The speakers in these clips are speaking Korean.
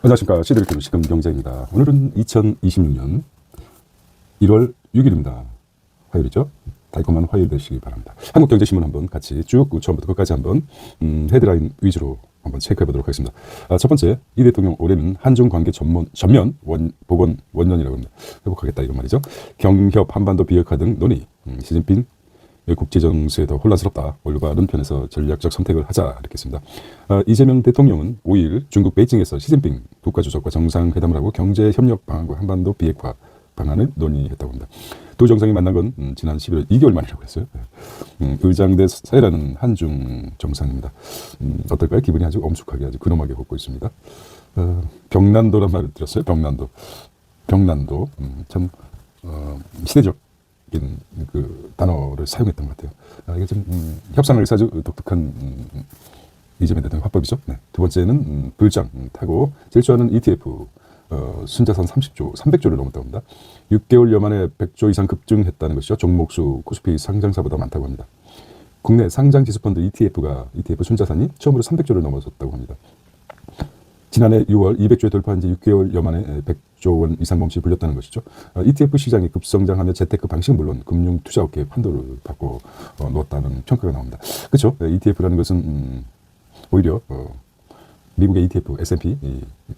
안녕하십니까. 시대를 시금 경제입니다. 오늘은 2026년 1월 6일입니다. 화요일이죠. 달콤한 화요일 되시기 바랍니다. 한국경제신문 한번 같이 쭉 처음부터 끝까지 한번 헤드라인 위주로 한번 체크해 보도록 하겠습니다. 첫 번째, 이 대통령 올해는 한중 관계 전면 복원 원년이라고 합니다. 회복하겠다 이런 말이죠. 경협, 한반도 비핵화 등 논의. 시진핑 국제 정세에 더 혼란스럽다. 올바른 편에서 전략적 선택을 하자 이렇게 했습니다. 이재명 대통령은 5일 중국 베이징에서 시진핑 국가주석과 정상회담을 하고 경제협력 방안과 한반도 비핵화 방안을 논의했다고 합니다. 두 정상이 만난 건 지난 11월 2개월 만이라고 했어요. 의장대 사이라는 한중 정상입니다. 어떨까요? 기분이 아주 엄숙하게 아주 근엄하게 걷고 있습니다. 병난도란 말을 들었어요. 병난도. 참 시대적 그 단어를 사용했던 것 같아요. 이게 좀 협상을 위해서 아주 독특한 이재명 대통령 화법이죠. 네. 두 번째는 불장 타고 질주하는 ETF 순자산 300조를 넘었다고 합니다. 6개월여 만에 100조 이상 급증했다는 것이죠. 종목수 코스피 상장사보다 많다고 합니다. 국내 상장지수펀드 ETF 순자산이 처음으로 300조를 넘어섰다고 합니다. 지난해 6월 200조에 돌파한 지 6개월여 만에 100조 원 이상 몸값이 불렸다는 것이죠. ETF 시장이 급성장하며 재테크 방식은 물론 금융 투자업계의 판도를 바꿔 놓았다는 평가가 나옵니다. 그렇죠. ETF라는 것은 오히려 미국의 ETF, S&P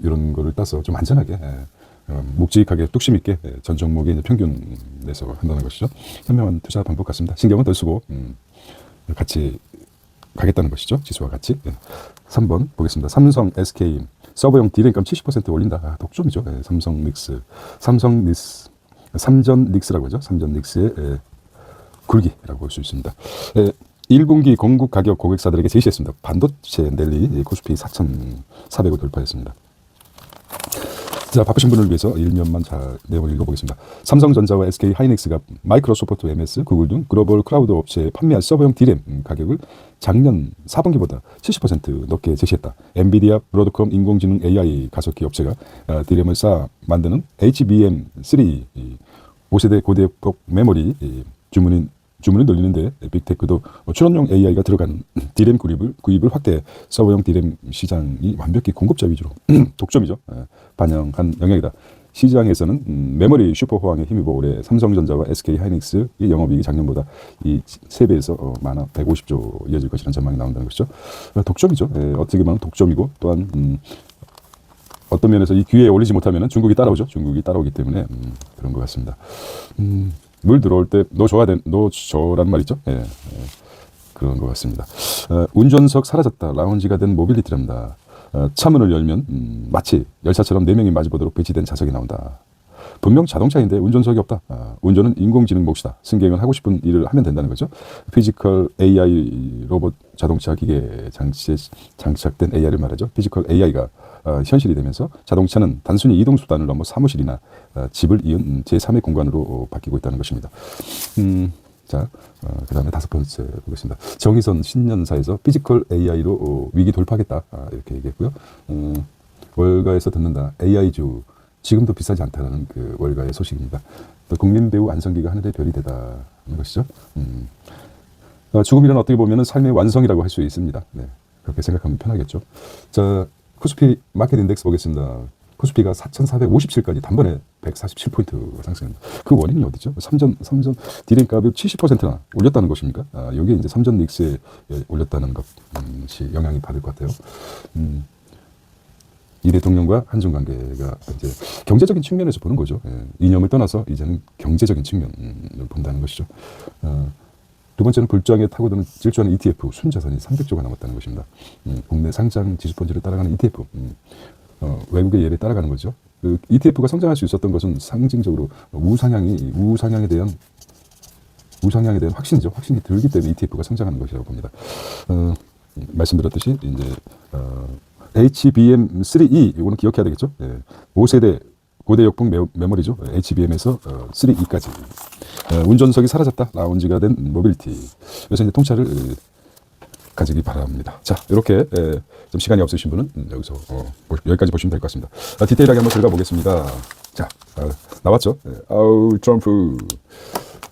이런 거를 따서 좀 안전하게 묵직하게 뚝심 있게 전 종목의 평균 내서 한다는 것이죠. 현명한 투자 방법 같습니다. 신경은 덜 쓰고 같이 가겠다는 것이죠. 지수와 같이. 3번 보겠습니다. 삼성, SK 서버용 D램값 70% 올린다. 독점이죠. 삼전 닉스라고 하죠. 삼전 닉스의 굴기라고 볼 수 있습니다. 1분기 공급 가격 고객사들에게 제시했습니다. 반도체 랠리 코스피 4,400을 돌파했습니다. 자, 바쁘신 분을 위해서 일면만 잘 내용을 읽어보겠습니다. 삼성전자와 SK 하이닉스가 마이크로소프트, MS, 구글 등 글로벌 클라우드 업체에 판매할 서버용 D램 가격을 작년 4분기보다 70% 높게 제시했다. 엔비디아, 브로드컴, 인공지능 AI 가속기 업체가 D램을 쌓아 만드는 HBM3 5세대 고대역 메모리 주문을 늘리는데 빅테크도 출원용 AI가 들어간 D램 구입을 확대, 서버용 D램 시장이 완벽히 공급자 위주로 독점이죠. 반영한 영역이다. 시장에서는 메모리 슈퍼호황에 힘입어 올해 삼성전자와 SK 하이닉스의 영업이익이 작년보다 이 3배에서 많아 150조 이어질 것이라는 전망이 나온다는 것이죠. 독점이죠. 어떻게 보면 독점이고 또한 어떤 면에서 이 기회에 올리지 못하면 중국이 따라오죠. 중국이 따라오기 때문에 그런 것 같습니다. 물 들어올 때 너 줘라는 말 있죠. 그런 것 같습니다. 운전석 사라졌다. 라운지가 된 모빌리티랍니다. 차문을 열면 마치 열차처럼 4명이 마주보도록 배치된 좌석이 나온다. 분명 자동차인데 운전석이 없다. 운전은 인공지능 몫이다. 승객은 하고 싶은 일을 하면 된다는 거죠. 피지컬 AI 로봇 자동차 기계 장치에 장착된 AI를 말하죠. 피지컬 AI가 현실이 되면서 자동차는 단순히 이동수단을 넘어 사무실이나 집을 이은 제3의 공간으로 바뀌고 있다는 것입니다. 자, 그 다음에 5번째 보겠습니다. 정의선 신년사에서 피지컬 AI로 위기 돌파하겠다. 이렇게 얘기했고요. 월가에서 듣는다. AI주 지금도 비싸지 않다는 그 월가의 소식입니다. 또 국민 배우 안성기가 하늘의 별이 되다는 것이죠. 죽음이란 어떻게 보면 삶의 완성이라고 할 수 있습니다. 네, 그렇게 생각하면 편하겠죠. 자, 코스피 마켓 인덱스 보겠습니다. 코스피가 4,457까지 단번에 147포인트가 상승합니다. 그 원인이 어디죠? 삼전 D램 값을 70%나 올렸다는 것입니까? 여기에 이제 삼전 닉스에 올렸다는 것이 영향이 받을 것 같아요. 이 대통령과 한중 관계가 이제 경제적인 측면에서 보는 거죠. 이념을 떠나서 이제는 경제적인 측면을 본다는 것이죠. 두 번째는 불장에 타고드는 질주하는 ETF 순자산이 300조가 넘었다는 것입니다. 국내 상장 지수펀지를 따라가는 ETF, 외국의 예를 따라가는 거죠. 그 ETF가 성장할 수 있었던 것은 상징적으로 우상향에 대한 확신이죠. 확신이 들기 때문에 ETF가 성장하는 것이라고 봅니다. 말씀드렸듯이 이제 HBM3E 이거는 기억해야 되겠죠. 5세대 고대역풍 메모리죠. HBM에서 3E까지. 운전석이 사라졌다. 라운지가 된 모빌티. 그래서 이제 통찰을 가지기 바랍니다. 자, 이렇게 좀 시간이 없으신 분은 여기서 여기까지 보시면 될 것 같습니다. 디테일하게 한번 들어가 보겠습니다. 자, 나왔죠. 아우 트럼프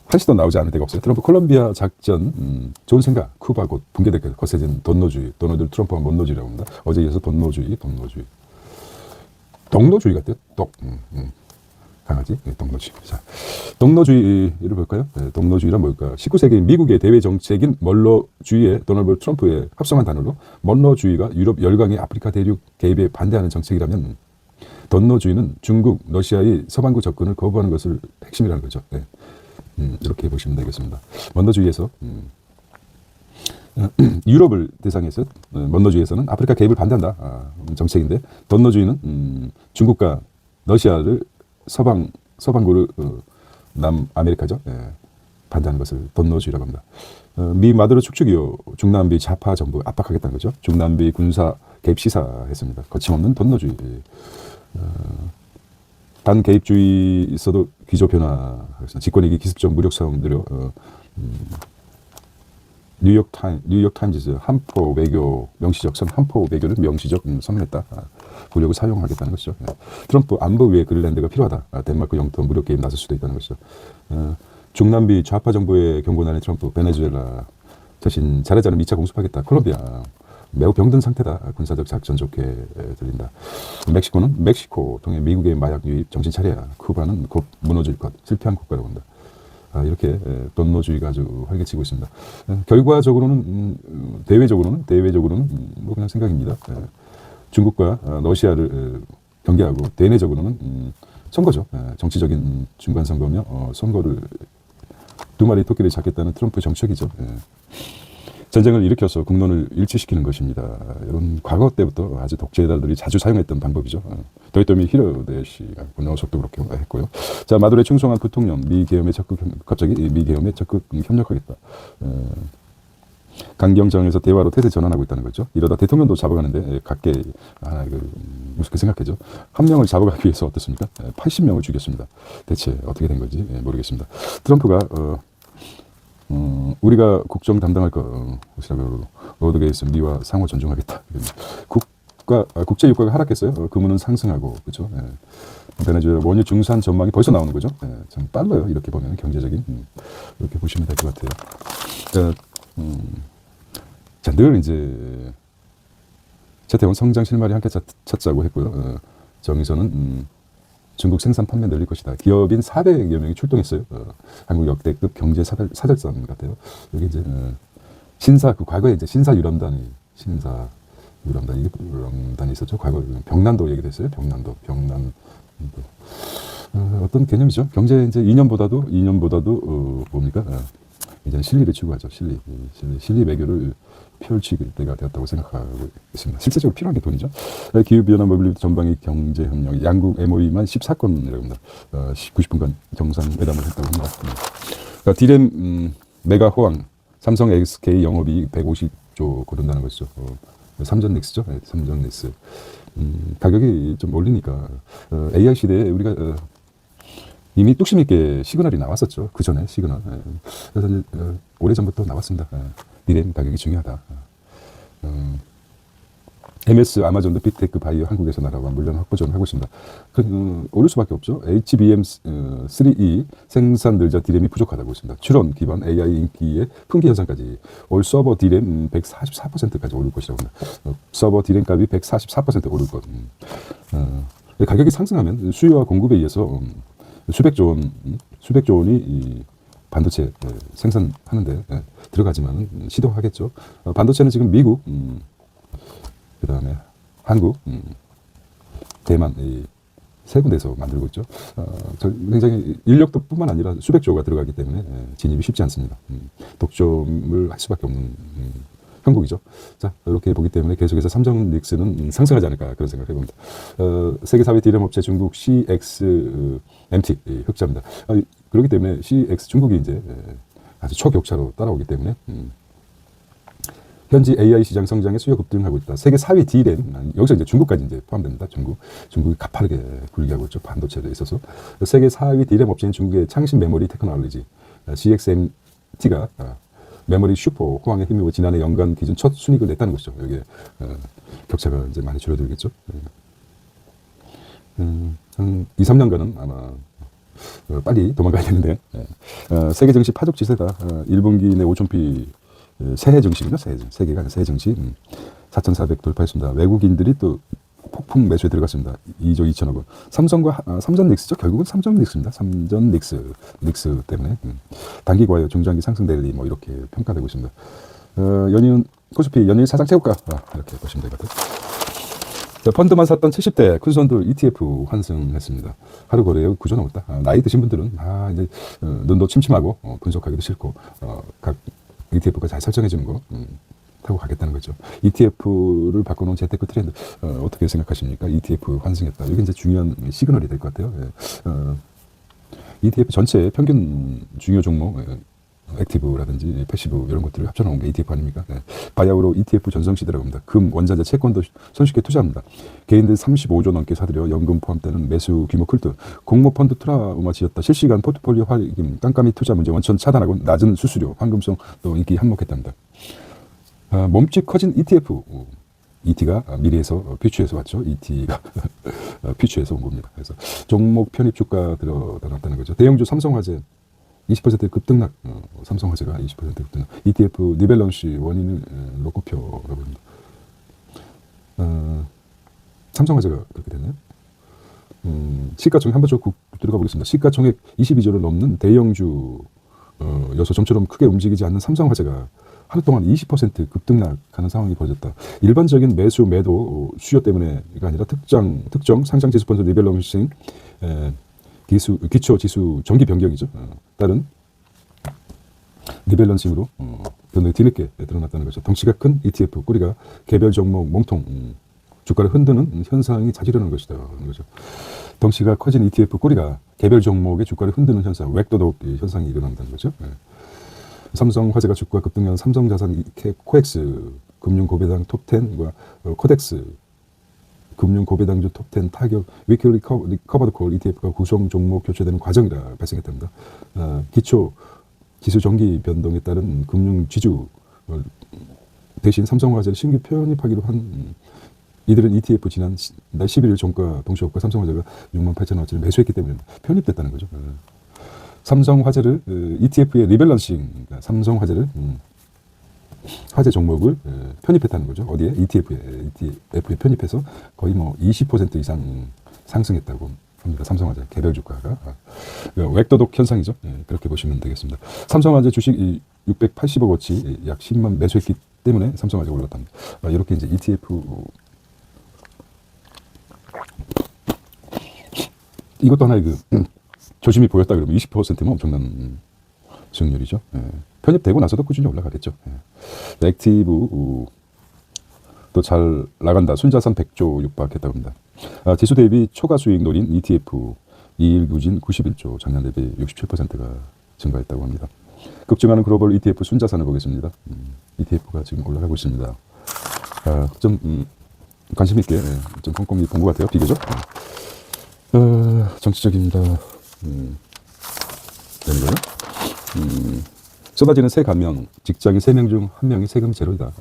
한시도 나오지 않을 데가 없어요. 트럼프 콜롬비아 작전 좋은 생각. 쿠바 곧 붕괴될 것. 거세진 돈노주의. 도널드 트럼프가 못노주의라고 합니다. 어제 이어서 돈노주의. 동로주의 같아요. 강아지, 동로주의. 자, 동로주의를 볼까요? 동로주의란 뭘까? 19세기 미국의 대외 정책인 먼로주의의 도널드 트럼프의 합성한 단어로 먼로주의가 유럽 열강의 아프리카 대륙 개입에 반대하는 정책이라면 동로주의는 중국, 러시아의 서반구 접근을 거부하는 것을 핵심이라는 거죠. 이렇게 보시면 되겠습니다. 먼로주의에서 유럽을 대상해서 먼로주의에서는 아프리카 개입을 반대한다 정책인데 동로주의는 중국과 러시아를 서방구를 남아메리카죠. 반대하는 것을 동로주의라고 합니다. 미 마두로 축축 이후 중남미 좌파 정부 압박하겠다는 거죠. 중남미 군사 개입 시사했습니다. 거침없는 동로주의. 반개입주의 있어도 기조 변화, 집권이기 기습적 무력 사용 느려 뉴욕타임즈 한포 외교 명시적 한포 외교를 명시적 선언했다.武力을 사용하겠다는 것이죠. 트럼프 안보 위에 그린란드가 필요하다. 덴마크 영토 무력 개입 나설 수도 있다는 것이죠. 중남미 좌파 정부의 경고난의 트럼프, 베네수엘라 자신 잘하자는 2차 공습하겠다. 콜롬비아 매우 병든 상태다. 군사적 작전 좋게 들린다. 멕시코는 멕시코 통해 미국의 마약 유입 정신 차려야. 쿠바는 곧 무너질 것. 실패한 국가라고 한다. 이렇게 동로주의가 아주 활개치고 있습니다. 결과적으로는 대외적으로는 뭐 그냥 생각입니다. 중국과 러시아를 경계하고 대내적으로는 선거죠. 정치적인 중간 선거며 선거를 두 마리 토끼를 잡겠다는 트럼프 정책이죠. 전쟁을 일으켜서 국론을 일치시키는 것입니다. 이런 과거 때부터 아주 독재자들이 자주 사용했던 방법이죠. 도요토미 히로데시가 녀석도 그렇게 했고요. 자, 마두로의 충성한 부통령, 갑자기 미 계엄에 적극 협력하겠다. 강경정에서 대화로 태세 전환하고 있다는 거죠. 이러다 대통령도 잡아가는데 각계 무섭게 생각해죠. 한 명을 잡아가기 위해서 어떻습니까? 80명을 죽였습니다. 대체 어떻게 된 건지 모르겠습니다. 트럼프가 우리가 국정 담당할 것이라고 로드게이츠 미와 상호 존중하겠다. 국제 유가가 하락했어요. 금은은 상승하고 그렇죠. 베네수엘라 원유 중산 전망이 벌써 나오는 거죠. 참 빨라요. 이렇게 보면 경제적인 이렇게 보시면 될 것 같아요. 자, 늘 이제 최태원 성장 실마리 함께 찾자고 했고요. 정의선은 중국 생산 판매 늘릴 것이다. 기업인 400여 명이 출동했어요. 한국 역대급 경제 사절선 같아요. 여기 이제 과거에 이제 신사유람단이 있었죠. 과거 병난도 얘기됐어요. 병난도. 어떤 개념이죠. 경제 이제 이념보다도 뭡니까? 이제는 실리를 추구하죠. 실리 외교를 펼칠 때가 되었다고 생각하고 있습니다. 실제적으로 필요한 게 돈이죠. 기후변화 모빌리티 전방위 경제협력, 양국 MOE만 14건이라고 합니다. 90분간 정상회담을 했다고 합니다. 디램 메가 호황, 삼성 SK 영업이익 150조 거둔다는 것이죠. 삼전넥스죠. 삼전넥스. 가격이 좀 올리니까 AI 시대에 우리가 이미 뚝심 있게 시그널이 나왔었죠. 그 전에 시그널. 그래서 이제 오래전부터 나왔습니다. 디램 가격이 중요하다. MS 아마존도 빅테크 바이오 한국에서 나라와 물량 확보전 하고 있습니다. 오를 수밖에 없죠. HBM3E 생산 늘자 디램이 부족하다고 있습니다. 추론 기반 AI 인기의 품귀 현상까지 올 서버 디램 144%까지 오를 것이라고 합니다. 서버 디램 값이 144% 오를 것. 가격이 상승하면 수요와 공급에 의해서 수백조 원이 이 반도체 생산하는데 들어가지만 시도하겠죠. 반도체는 지금 미국, 그 다음에 한국, 대만 이 세 군데에서 만들고 있죠. 굉장히 인력도 뿐만 아니라 수백조가 들어가기 때문에 진입이 쉽지 않습니다. 독점을 할 수밖에 없는 형국이죠. 자, 이렇게 보기 때문에 계속해서 삼성닉스는 상승하지 않을까 그런 생각을 해봅니다. 세계 4위 디램 업체 중국 CXMT 흑자입니다. 그렇기 때문에 CX 중국이 이제 아주 초격차로 따라오기 때문에 현지 AI 시장 성장에 수요 급등하고 있다. 세계 4위 디램 여기서 이제 중국까지 이제 포함됩니다. 중국이 가파르게 굴기하고 있죠. 반도체에 있어서 세계 4위 디램 업체인 중국의 창신 메모리 테크놀로지 CXMT가 메모리 슈퍼 호황에 힘입어 지난해 연간 기준 첫 순이익을 냈다는 것이죠. 여기에 격차가 이제 많이 줄어들겠죠. 한 2, 3년간은 아마 빨리 도망가야 되는데 세계 증시 파죽 지세다. 1분기 내 5,000피 새해 증시군요. 세계가 새해 증시 4,400 돌파했습니다. 외국인들이 또 폭풍 매수에 들어갔습니다. 2조 2천억 원. 삼전 닉스죠. 결국은 삼전 닉스입니다. 삼전 닉스 때문에 단기 과열 중장기 상승 랠리 뭐 이렇게 평가되고 있습니다. 연이은 코스피 연일 사상 최고가 이렇게 보시면 될 것 같아요. 자, 펀드만 샀던 70대 큰 손들 ETF 환승했습니다. 하루 거래에 9조 넘었다. 나이 드신 분들은 이제 눈도 침침하고 분석하기도 싫고 각 ETF가 잘 설정해 주는 거 타고 가겠다는 거죠. ETF를 바꿔놓은 재테크 트렌드 어떻게 생각하십니까? ETF 환승했다. 이게 이제 중요한 시그널이 될 것 같아요. ETF 전체 평균 중요 종목 액티브라든지 패시브 이런 것들을 합쳐놓은 게 ETF 아닙니까? 바야흐로 ETF 전성시대라고 합니다. 금, 원자재, 채권도 손쉽게 투자합니다. 개인들 35조 넘게 사들여 연금 포함되는 매수 규모 클드, 공모펀드 트라우마 지었다. 실시간 포트폴리오 활용, 깜깜이 투자 문제 원천 차단하고 낮은 수수료, 황금성 또 인기 한몫했답니다. 몸집 커진 ETF. ET가 미래에서 퓨처에서 왔죠. ET가 퓨처에서 온 겁니다. 그래서 종목 편입 주가 들어났다는 거죠. 대형주 삼성화재 20% 급등락, 삼성화재가 20% 급등락. ETF 리밸런시 원인으로 꼽혀라고 합니다. 삼성화재가 그렇게 됐네요. 시가총액 한번 쭉 들어가 보겠습니다. 시가총액 22조를 넘는 대형주 여서 좀처럼 크게 움직이지 않는 삼성화재가 하루 동안 20% 급등락하는 상황이 벌어졌다. 일반적인 매수 매도 수요 때문에가 아니라 특정 상장 지수 펀드 리밸런싱 기초 지수 정기 변경이죠. 다른 리밸런싱으로 변동이 뒤늦게 드러났다는 거죠. 덩치가 큰 ETF 꼬리가 개별 종목 몸통 주가를 흔드는 현상이 자주 일어나는 것이다. 거죠. 덩치가 커진 ETF 꼬리가 개별 종목의 주가를 흔드는 현상, 웩도독 현상이 일어난다는 거죠. 삼성화재가 주가 급등한 삼성자산 코엑스 금융고배당 톱10과 코덱스 금융고배당주 톱10 타격 위클리 커버드 콜 ETF가 구성 종목 교체되는 과정이라 발생했답니다. 기초 지수 정기 변동에 따른 금융 지주 대신 삼성화재를 신규 편입하기로 한 이들은 ETF 지난 날 11일 종가 동시호가 삼성화재가 68,000원어치를 매수했기 때문에 편입됐다는 거죠. 삼성화재를 ETF의 리밸런싱, 그러니까 삼성화재를 화재 종목을 편입했다는 거죠. 어디에? ETF에 편입해서 거의 뭐 20% 이상 상승했다고 합니다. 삼성화재 개별 주가가 웩도독 현상이죠. 그렇게 보시면 되겠습니다. 삼성화재 주식 680억 어치 약 10만 매수했기 때문에 삼성화재가 올랐답니다. 이렇게 이제 ETF 이것도 하나의 조짐이 보였다 그러면 20%면 엄청난 수익률이죠. 편입되고 나서도 꾸준히 올라가겠죠. 액티브 또 잘 나간다. 순자산 100조 육박했다고 합니다. 지수 대비 초과 수익 노린 ETF 이일 구진 91조 작년 대비 67%가 증가했다고 합니다. 급증하는 글로벌 ETF 순자산을 보겠습니다. ETF가 지금 올라가고 있습니다. 좀 관심 있게 좀 꼼꼼히 본 것 같아요. 비교적. 정치적입니다. 되는 거요? 쏟아지는 세 감면, 직장인 3명 중 1명이 세금 제로이다.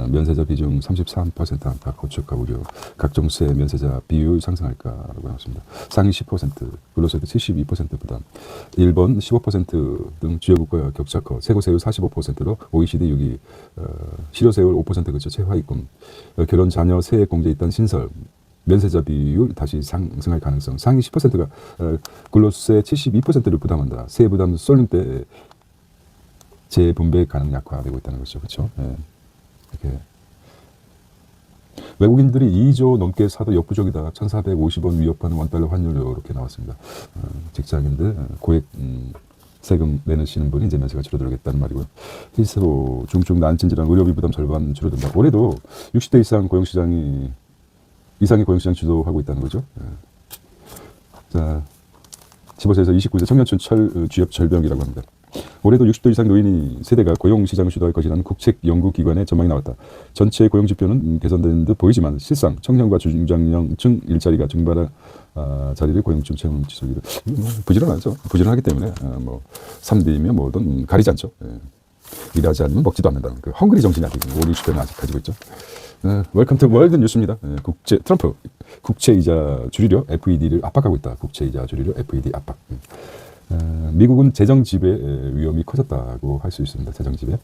면세자 비중 33% 안팎 거축과 우려, 각종 세 면세자 비율 상승할까라고 나왔습니다. 상위 10%, 근로세대 72% 부담, 일본 15% 등 주요 국가 격차 커, 세고세율 45%로 OECD 6위, 실효세율 5% 그쳐 최하위권, 결혼 자녀 세액 공제 있다는 신설, 면세자 비율 다시 상승할 가능성, 상위 10%가 근로세 72%를 부담한다. 세부 부담 쏠림 때 재분배 가능 약화되고 있다는 거죠. 그렇죠? 이렇게 외국인들이 2조 넘게 사도 역부족이다. 1,450원 위협하는 원달러 환율로 이렇게 나왔습니다. 직장인들 고액 세금 내시는 분이 이제 면세가 줄어들겠다는 말이고요. 스스로 중증 난진 질환 의료비 부담 절반 줄어든다. 올해도 60대 이상의 고용시장 주도하고 있다는 거죠. 자, 15세에서 29세 청년층 취업 절벽이라고 합니다. 올해도 60대 이상 노인 세대가 고용시장을 주도할 것이라는 국책연구기관의 전망이 나왔다. 전체 고용지표는 개선되는 듯 보이지만 실상 청년과 중장년층 일자리가 증발한 자리를 고용층 채용 지수기로 부지런하죠. 부지런하기 때문에 3D면 뭐든 가리지 않죠. 일하지 않으면 먹지도 않는다는 그 헝그리 정신이 아직 50대는 아직 가지고 있죠. 웰컴 투 월드 뉴스입니다. 트럼프 국채이자 줄이려 FED를 압박하고 있다. 국채이자 줄이려 FED 압박. 미국은 재정 지배 위험이 커졌다고 할 수 있습니다. 재정 지배.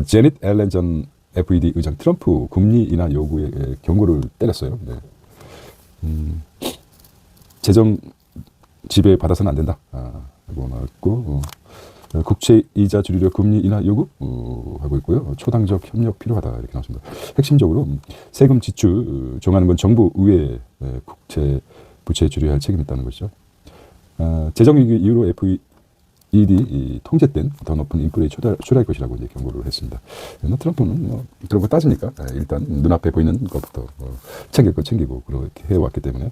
제닛 앨런 전 FED 의장 트럼프 금리 인하 요구에 경고를 때렸어요. 네. 재정 지배 받아서는 안 된다. 하고 나왔고 국채 이자 줄이려 금리 인하 요구 하고 있고요. 초당적 협력 필요하다 이렇게 나왔습니다. 핵심적으로 세금 지출 정하는 건 정부 의회 국채 부채 줄여야 할 책임이 있다는 것이죠. 재정 위기 이후로 FED 통제 땐 더 높은 인플레에 초래할 것이라고 이제 경고를 했습니다. 트럼프는 그런 거 따지니까 일단 눈앞에 보이는 것부터 챙길 거 챙기고 그렇게 해왔기 때문에.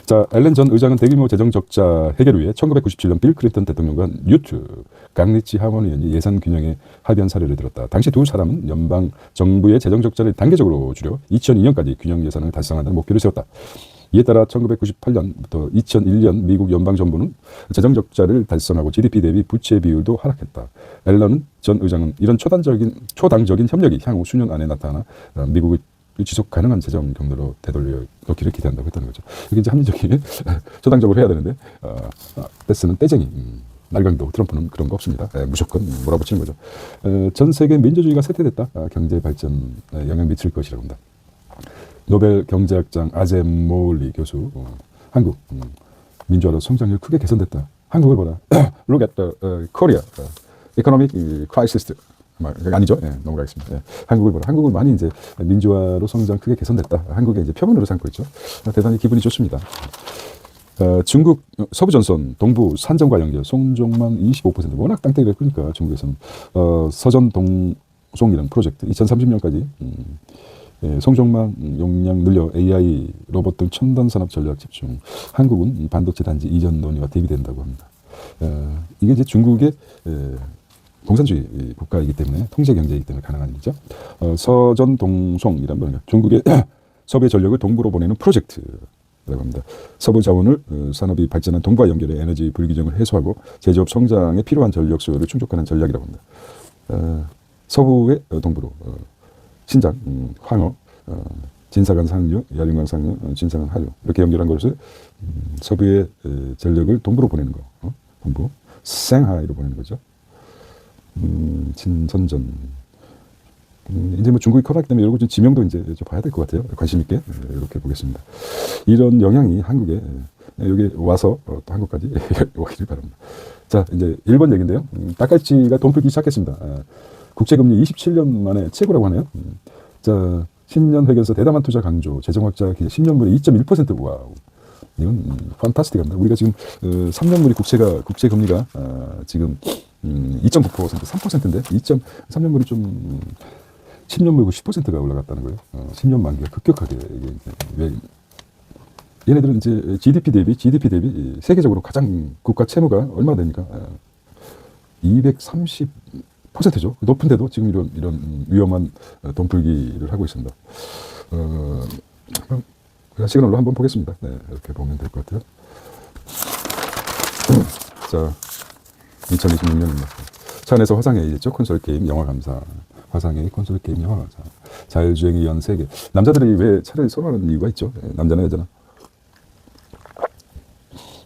자, 앨런 전 의장은 대규모 재정 적자 해결 위해 1997년 빌 클린턴 대통령과 뉴트 강리치 하원 의원이 예산 균형에 합의한 사례를 들었다. 당시 두 사람은 연방 정부의 재정 적자를 단계적으로 줄여 2002년까지 균형 예산을 달성한다는 목표를 세웠다. 이에 따라 1998년부터 2001년 미국 연방정부는 재정 적자를 달성하고 GDP 대비 부채 비율도 하락했다. 앨런 전 의장은 이런 초당적인 협력이 향후 수년 안에 나타나 미국의 지속 가능한 재정 경로로 되돌려 놓기를 기대한다고 했다는 거죠. 이게 이제 합리적인 초당적으로 해야 되는데 떼쓰는 떼쟁이 날강도 트럼프는 그런 거 없습니다. 무조건 몰아붙이는 거죠. 전 세계 민주주의가 쇠퇴됐다. 경제 발전에 영향 미칠 것이라고 합니다. 노벨 경제학장 아젬 모울리 교수 한국 민주화로 성장률 크게 개선됐다. 한국을 보라. Look at the Korea economic crisis. 아니죠. 넘어가겠습니다. 한국을 보라. 한국을 많이 이제 민주화로 성장 크게 개선됐다. 한국의 이제 표본으로 삼고 있죠. 대단히 기분이 좋습니다. 중국 서부전선 동부 산정과 연결 송종망 25% 워낙 땅덩이가 크니까 중국에서는 서전동송이라는 프로젝트 2030년까지 송종망 용량 늘려 AI 로봇 등 첨단 산업 전략 집중. 한국은 반도체 단지 이전 논의와 대비된다고 합니다. 이게 이제 중국의 공산주의 국가이기 때문에 통제 경제이기 때문에 가능한 일이죠. 서전동송이란 말은 중국의 서부의 전력을 동부로 보내는 프로젝트라고 합니다. 서부 자원을 산업이 발전한 동부와 연결해 에너지 불균형을 해소하고 제조업 성장에 필요한 전력 수요를 충족하는 전략이라고 합니다. 서부의 동부로 신장, 황어, 진사간 상류, 야륜강 상류, 진사간 하류 이렇게 연결한 것을 서부의 전력을 동부로 보내는 거, 동부 상하이로 보내는 거죠. 진선전. 이제 뭐 중국이 커다기 때문에 이런 거 좀 지명도 이제 좀 봐야 될 것 같아요. 관심 있게 이렇게 보겠습니다. 이런 영향이 한국에 여기 와서 또 한국까지 오기를 바랍니다. 자, 이제 1번 얘기인데요. 딱갈치가 돈 풀기 시작했습니다. 국채금리 27년 만에 최고라고 하네요. 자, 10년 회계에서 대담한 투자 강조, 재정 확자 10년물이 2.1% 와우. 이건 판타스틱합니다. 우리가 지금 3년물이 국채 금리가 지금 2.9% 3%인데 3년물이 좀 10년물고 10%가 올라갔다는 거예요. 10년 만기가 급격하게 왜 얘네들은 이제 GDP 대비 세계적으로 가장 국가 채무가 얼마나 됩니까? 230%죠. 높은데도 지금 이런 위험한 돈 풀기를 하고 있습니다. 시그널로 한번 보겠습니다. 네, 이렇게 보면 될 것 같아요. 자, 2026년입니다. 차 안에서 화상회의 있죠. 콘솔 게임, 영화 감상. 화상회의, 콘솔 게임, 영화 감상. 자율주행이 연 세계. 남자들이 왜 차를 선호하는 이유가 있죠. 남자나 여자나.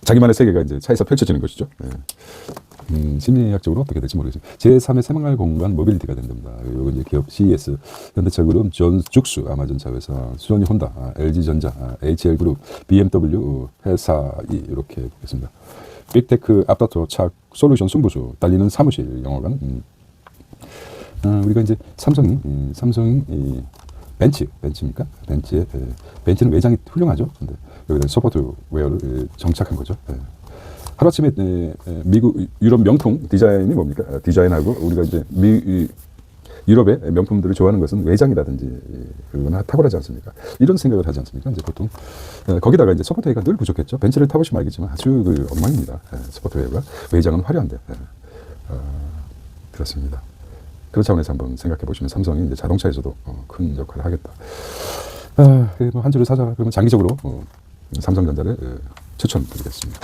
자기만의 세계가 이제 차에서 펼쳐지는 것이죠. 심리학적으로 어떻게 될지 모르겠습니다. 제3의 새마을 공간 모빌리티가 된답니다. 이건 이제 기업 CES, 현대차그룹, 존죽수, 아마존 자회사, 수소니 혼다, LG전자, HL그룹, BMW 회사 이렇게 보겠습니다. 빅테크 앞다투어 착 솔루션 승부수 달리는 사무실 영화관. 우리가 이제 삼성이 벤츠입니까? 벤츠는 외장이 훌륭하죠. 근데 여기다 소프트웨어를 정착한 거죠. 하루아침에 미국 유럽 명품 디자인이 뭡니까? 디자인하고 우리가 이제 유럽의 명품들을 좋아하는 것은 외장이라든지 그거나 탁월하지 않습니까? 이런 생각을 하지 않습니까? 이제 보통 거기다가 이제 소프트웨어가 늘 부족했죠. 벤츠를 타보시면 알겠지만 아주 엉망입니다. 소프트웨어가 외장은 화려한데 그렇습니다. 그런 차원에서 한번 생각해 보시면 삼성이 이제 자동차에서도 큰 역할을 하겠다. 뭐 한 주를 사자 그러면 장기적으로 삼성전자를 추천드리겠습니다.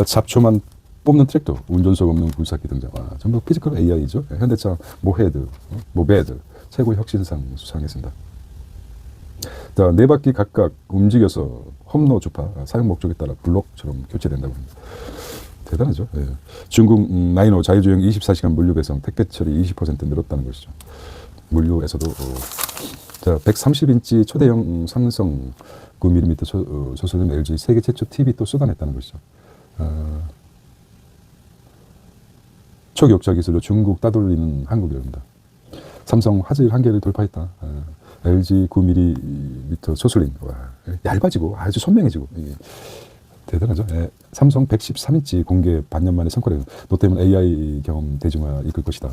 잡초만 뽑는 트랙터, 운전석 없는 굴삭기 등장. 전부 피지컬 AI죠. 현대차 모베드 최고 혁신상 수상했습니다. 자, 4바퀴 각각 움직여서 험로 주파 사용 목적에 따라 블록처럼 교체된다고 합니다. 대단하죠. 예. 중국 나이노 자율주행 24시간 물류 배송 택배 처리 20% 늘었다는 것이죠. 물류에서도 자 130인치 초대형 삼성 9mm 저소형 LG 세계 최초 TV 또 쏟아냈다는 것이죠. 초격자 기술로 중국 따돌리는 한국이랍니다. 삼성 화질 한계를 돌파했다. LG 9mm 소술린 와, 얇아지고 아주 선명해지고 대단하죠. 삼성 113인치 공개 반년 만에 성과를 노태우는 AI 경험 대중화 이끌 것이다.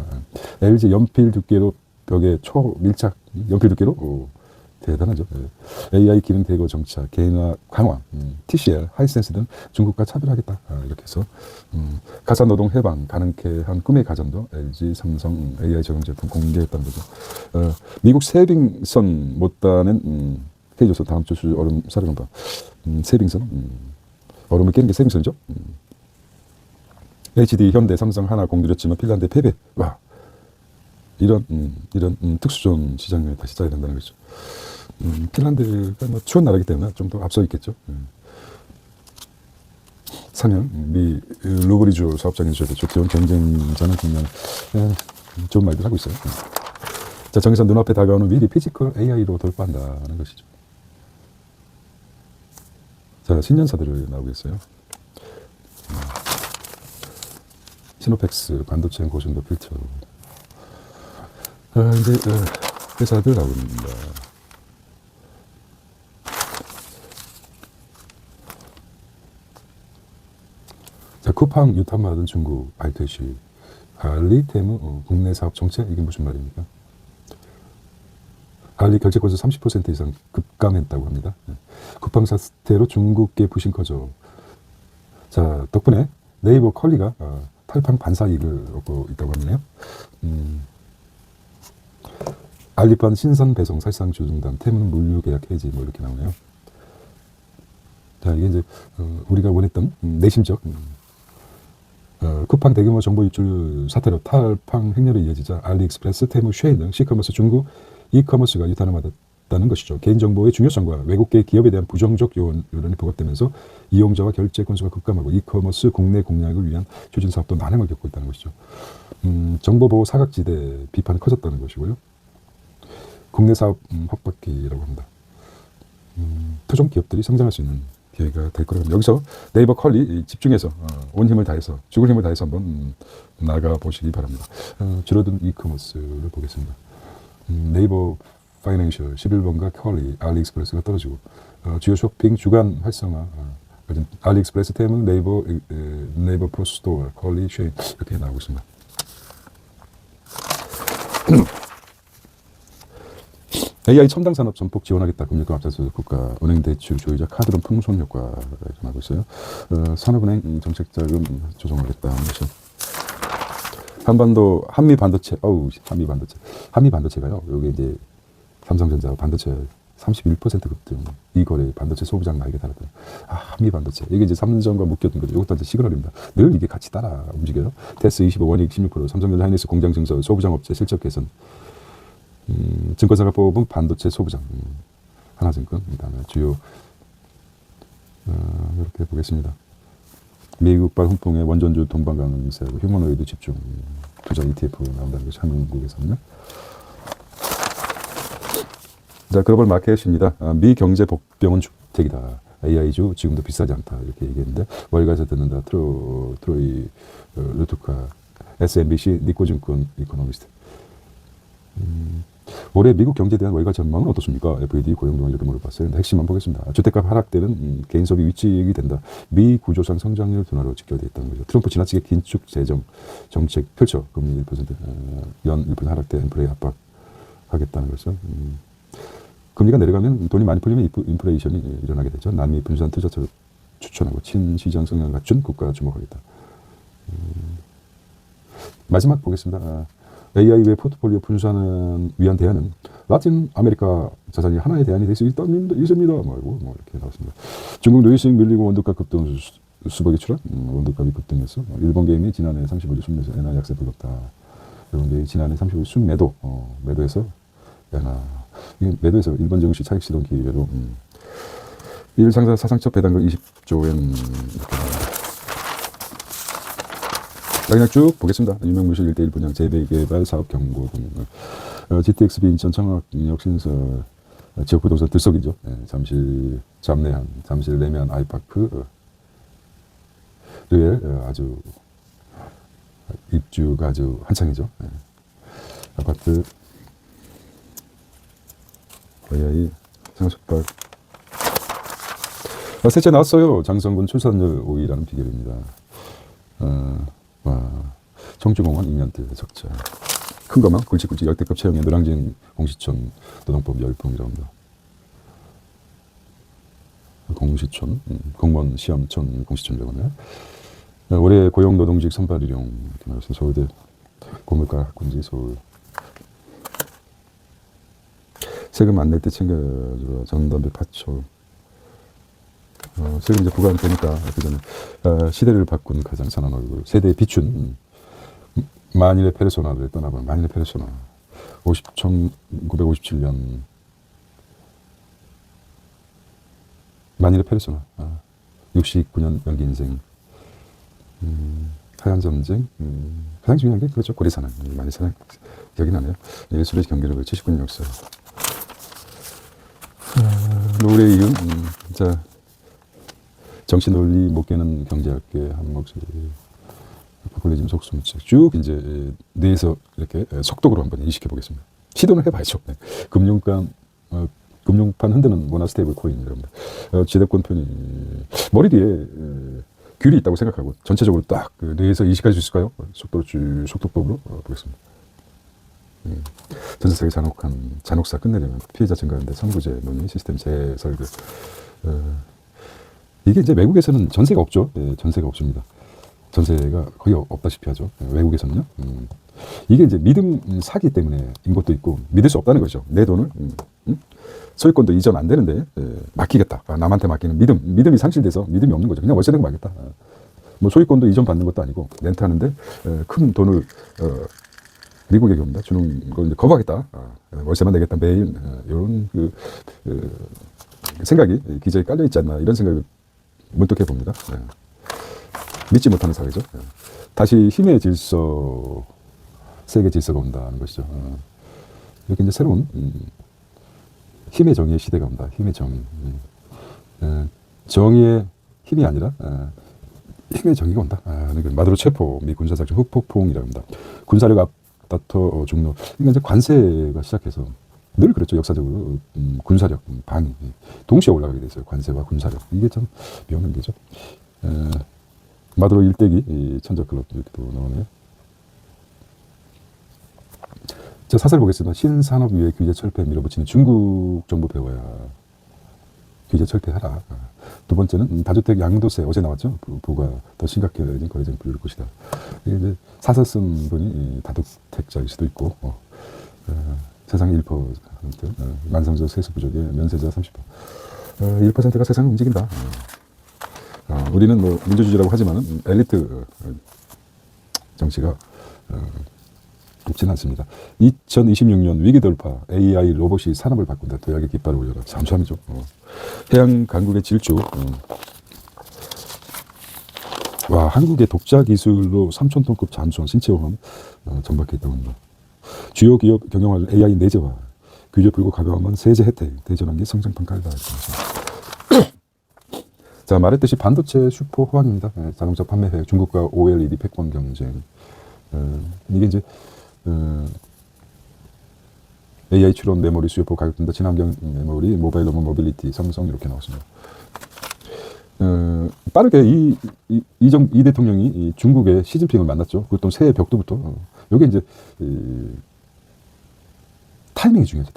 LG 연필 두께로 벽에 초밀착 연필 두께로 대단하죠. AI 기능 대거 정착, 개인화 강화, TCL, 하이센스 등 중국과 차별하겠다. 이렇게 해서 가사 노동 해방 가능케 한 꿈의 가전도 LG, 삼성 AI 적용 제품 공개했다는 거죠. 미국 세빙선 못다는 헤이조선 다음 주 얼음 사려간다. 세빙선 얼음을 깨는 게 세빙선이죠. HD, 현대, 삼성 하나 공들였지만 핀란드에 패배. 와. 이런 특수존 시장에 다시 짜야 된다는 거죠. 핀란드가 뭐 추운 나라이기 때문에 좀 더 앞서 있겠죠. 상영 미 루브리주 사업장에 주셔도 좋죠. 경쟁자는 분명 좋은 말들 하고 있어요. 자, 정의선 눈앞에 다가오는 미리 피지컬 AI로 돌파한다는 것이죠. 자, 신년사들을 나오고 있어요. 시노펙스, 반도체 고순도 필터. 이제 회사들 나옵니다. 자, 쿠팡 유탄받은 중국 알테시 알리 테무 국내 사업 정책 이게 무슨 말입니까? 알리 결제 건수 30% 이상 급감했다고 합니다. 쿠팡 사태로 중국계 부심 커져. 자, 덕분에 네이버 컬리가 탈팡 반사 이익을 얻고 있다고 하네요. 알리판 신선 배송 사실상 중단, 테무는 물류 계약 해지 뭐 이렇게 나오네요. 자, 이게 이제 우리가 원했던 내심적 쿠팡 대규모 정보 유출 사태로 탈팡 행렬이 이어지자 알리익스프레스, 테무, 쉐인 등 시커머스 중국 이커머스가 유탄을 받았다는 것이죠. 개인정보의 중요성과 외국계 기업에 대한 부정적 여론이 부각되면서 이용자와 결제 건수가 급감하고 이커머스 국내 공략을 위한 추진 사업도 난항을 겪고 있다는 것이죠. 정보보호 사각지대 비판이 커졌다는 것이고요. 국내 사업 확박기라고 합니다. 토종 기업들이 성장할 수 있는 기회가 될 거라고 합니다. 여기서 네이버 컬리 집중해서 온 힘을 다해서 죽을 힘을 다해서 한번 나가 보시기 바랍니다. 줄어든 이커머스를 보겠습니다. 네이버 파이낸셜 11번가 컬리, 알리익스프레스가 떨어지고 주요 쇼핑 주간 활성화 알리익스프레스, 테무, 네이버 프로스토어, 컬리, 쉐인 이렇게 나오고 있습니다. AI 첨단 산업 전폭 지원하겠다. 금융권 앞서서 국가 은행 대출 조이자 카드론 풍선 효과가 일어나고 있어요. 산업은행 정책 자금 조정하겠다는 것이 한반도 한미 반도체. 한미 반도체가요. 여기 이제 삼성전자 반도체 31% 급등. 이 거래 반도체 소부장 나에게 달았다. 한미 반도체. 이게 이제 삼성과 묶였던 거죠. 이것도 이제 시그널입니다. 늘 이게 같이 따라 움직여요. 테스 25 원익 16%, 삼성전자 하이닉스 공장 증설, 소부장 업체 실적 개선. 증권사가 뽑은 반도체 소부장 하나증권, 그다음에 주요 이렇게 보겠습니다. 미국발 훈풍의 원전주 동반 강세하고 휴머노이드 집중 투자 ETF 나온다는 것이 한국에서는요. 자, 글로벌 마켓입니다. 미 경제 복병은 주택이다. AI주 지금도 비싸지 않다. 이렇게 얘기했는데 월가에서 듣는다. 트로이 루투카 SMBC 니코증권 이코노미스트. 올해 미국 경제에 대한 월가 전망은 어떻습니까? FED 고용동안 이렇게 물어봤어요. 핵심만 보겠습니다. 주택값 하락되는 개인 소비 위축이 된다. 미 구조상 성장률 둔화로 직결되어 있다는 거죠. 트럼프 지나치게 긴축 재정 정책 펼쳐 금리 1%, 연 1% 하락돼 인플레이 압박하겠다는 거죠. 금리가 내려가면 돈이 많이 풀리면 인플레이션이 일어나게 되죠. 남미 분산 투자처를 추천하고 친시장 성향을 갖춘 국가가 주목하겠다. 마지막 보겠습니다. AI 외 포트폴리오 분산을 위한 대안은 라틴 아메리카 자산이 하나의 대안이 될 수 있습니다. 뭐 이렇게 나왔습니다. 중국 누이식 밀리고 원두값 급등 수박이 출하, 원두값이 급등해서 일본 게임이 지난해 35일 순매수 엔화 약세 불렀다. 일본 게임이 지난해 35일 순매도 매도해서 엔화 매도해서 일본 증시 차익 실현 기회로 일 상사 사상적 배당금 20조 엔 이렇게 그냥 쭉 보겠습니다. 유명무실 1대1 분양 재배개발 사업 경고 등을 GTX-B 인천 청학역신설 지역부동산 들썩이죠. 잠실 잠내한, 잠실 내면 아이파크 를 아주 입주가 아주 한창이죠. 아파트 AI 생활숙박 셋째 나왔어요. 장성군 출산율 5위라는 비결입니다. 청주공원 2년대 적자. 큰 것만 굵직굵직 역대급 채용의 노량진 공시촌 노동법 열풍이랍니다. 공시촌, 공무원 시험촌 공시촌이라고 하네요. 올해 고용노동직 선발일용 이렇게 말했습니다. 서울대 고물가 군지 서울. 세금 안 낼 때 챙겨주라. 전담배 파초. 세금 이제 부과는 되니까 그 전에 시대를 바꾼 가장 선한 얼굴. 세대에 비춘 만일의 페르소나를 떠나본 만일의 페르소나. 1957년 만일의 페르소나. 69년 연기 인생. 하얀 전쟁. 가장 중요한 게 그렇죠. 고리사랑. 많이 사랑 기억이 나네요. 예술의 경계를 79년 역사. 노래 이은 자 정치 논리 못 깨는 경제학계 한 목소리. 포퓰리즘 속수무책 쭉 이제 뇌에서 이렇게 속독으로 한번 인식해 보겠습니다. 시도는 해봐야죠. 금융판 흔드는 모나스테이블 코인이랍니다. 지대권 편이 머리 뒤에 귤이 있다고 생각하고 전체적으로 딱 뇌에서 인식할 수 있을까요? 속도로 쭉 속독법으로 보겠습니다. 전세세계 잔혹사 끝내려면 피해자 증가하는데 선구제 논의 시스템 재설계. 이게 이제 외국에서는 전세가 없죠. 전세가 없습니다. 전세가 거의 없다시피 하죠. 외국에서는요. 이게 이제 믿음 사기 때문에 인 것도 있고 믿을 수 없다는 거죠. 내 돈을 소유권도 이전 안 되는데 맡기겠다. 남한테 맡기는 믿음이 상실돼서 믿음이 없는 거죠. 그냥 월세 내고 말겠다. 뭐 소유권도 이전 받는 것도 아니고 렌트하는데 큰 돈을 미국에 옵니다. 주는 걸 이제 거부하겠다. 월세만 내겠다. 매일 이런 생각이 기저에 깔려 있지 않나 이런 생각을 문득 해봅니다. 믿지 못하는 사회죠. 다시 힘의 질서, 세계 질서가 온다는 것이죠. 이렇게 이제 새로운 힘의 정의의 시대가 온다. 힘의 정의. 정의의 힘이 아니라 힘의 정의가 온다. 마드로 체포, 미 군사작전 흑폭풍이라고 합니다. 군사력 앞다퉈 중로. 그러니까 이제 관세가 시작해서 늘 그렇죠. 역사적으로 군사력, 방위 동시에 올라가게 됐어요. 관세와 군사력. 이게 참 묘한 관계죠. 마드로 일대기 천적클럽 이렇게 또 나오네요. 자, 사설 보겠습니다. 신산업위의 규제 철폐 밀어붙이는 중국 정부 배워야 규제 철폐하라. 두 번째는 다주택 양도세 어제 나왔죠. 부가 더 심각해진 거래쟁이 불릴 것이다. 이게 이제 사설 쓴 분이 다주택자일 수도 있고 세상 1% 만성적 세수 부족에 면세자 30%. 1%가 세상을 움직인다. 우리는 뭐 민주주의라고 하지만은 엘리트 정치가 높지는 않습니다. 2026년 위기 돌파, AI 로봇이 산업을 바꾼다. 도약의 깃발을 올려라. 잠수함이죠. 해양 강국의 질주. 와, 한국의 독자 기술로 3,000톤급 잠수함 신체호함 정박해 있다고 합니다. 주요 기업 경영할 AI 내재화, 규제 풀고 가벼워만 세제 혜택, 대전환기 성장판 깔다. 자, 말했듯이 반도체 슈퍼 호황입니다. 자동차 판매회, 중국과 OLED 패권 경쟁. 이게 이제 AI 추론 메모리 수요폭 가격 든다. 친환경 메모리, 모바일 로봇 모빌리티, 삼성 이렇게 나왔습니다. 빠르게 이 대통령이 중국의 시진핑을 만났죠. 그것도 새해 벽두부터. 요게 이제 타이밍이 중요하죠.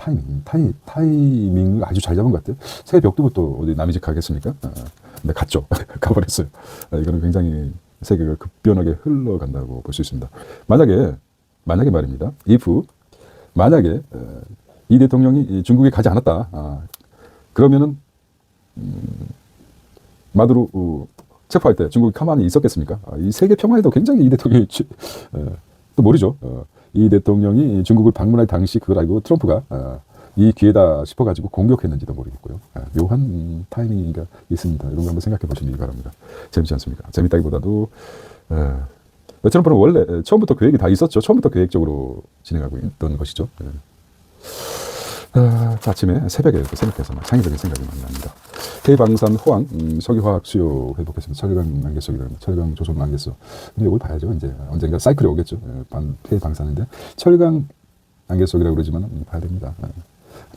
타이밍을 아주 잘 잡은 것 같아요. 새해 벽두부터 어디 남의 집 가겠습니까? 근데 갔죠. 가버렸어요. 이거는 굉장히 세계가 급변하게 흘러간다고 볼 수 있습니다. 만약에 말입니다. 만약에 이 대통령이 중국에 가지 않았다. 그러면은 마두로 체포할 때 중국이 가만히 있었겠습니까? 이 세계 평화에도 굉장히 이 대통령이 또 모르죠. 이 대통령이 중국을 방문할 당시 그걸 알고 트럼프가 이 기회다 싶어가지고 공격했는지도 모르겠고요. 묘한 타이밍이 있습니다. 이런 거 한번 생각해 보시기 바랍니다. 재밌지 않습니까? 재밌다기보다도 트럼프는 원래 처음부터 계획이 다 있었죠. 처음부터 계획적으로 진행하고 있던 것이죠. 아침에 새벽에 이렇게 생각해서 막 창의적인 생각이 많이 납니다. 해방산 호황, 석유화학 수요 회복했습니다. 철강 안개석이라는 철강 조선 안개석. 근데 이걸 봐야죠. 이제 언젠가 사이클이 오겠죠. 해방산인데 철강 안개석이라고 그러지만 봐야 됩니다.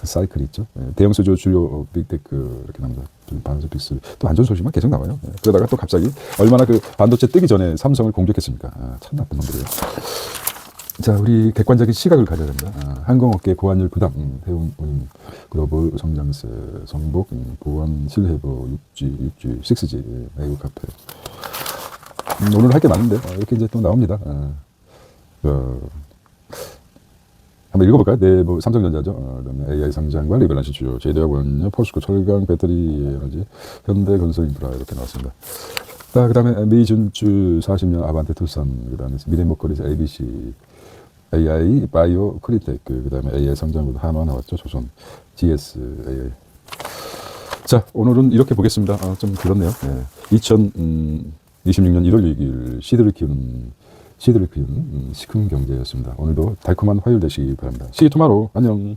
사이클이 있죠. 대형 수조 주요 빅테크 이렇게 나옵니다. 반도체 빅스 또 안 좋은 소식만 계속 나와요. 그러다가 또 갑자기 얼마나 그 반도체 뜨기 전에 삼성을 공격했습니까? 참 나쁜 놈들이에요. 자, 우리 객관적인 시각을 가져야 됩니다. 항공업계 고환율 부담, 해운 운임, 글로벌 성장세, 성복, 보안 실해보, 6G, 6G, 외국 카페. 오늘 할 게 많은데 이렇게 이제 또 나옵니다. 한번 읽어볼까요? 네, 뭐 삼성전자죠. 그다음에 AI 상장과 리밸런스 주요, 제대학원요, 포스코 철강, 배터리 에너지, 현대건설 인프라 이렇게 나왔습니다. 그다음에 미준주 40년 아반떼 투싼, 그다음에 미래목걸이 ABC, AI 바이오 크리테크, 그다음에 AI 상장으로 한화 나왔죠. 조선 GS AI. 자, 오늘은 이렇게 보겠습니다. 좀 길었네요. 2026년 1월 6일 시드를 키우는 시큰 경제였습니다. 오늘도 달콤한 화요일 되시기 바랍니다. See you tomorrow. 안녕.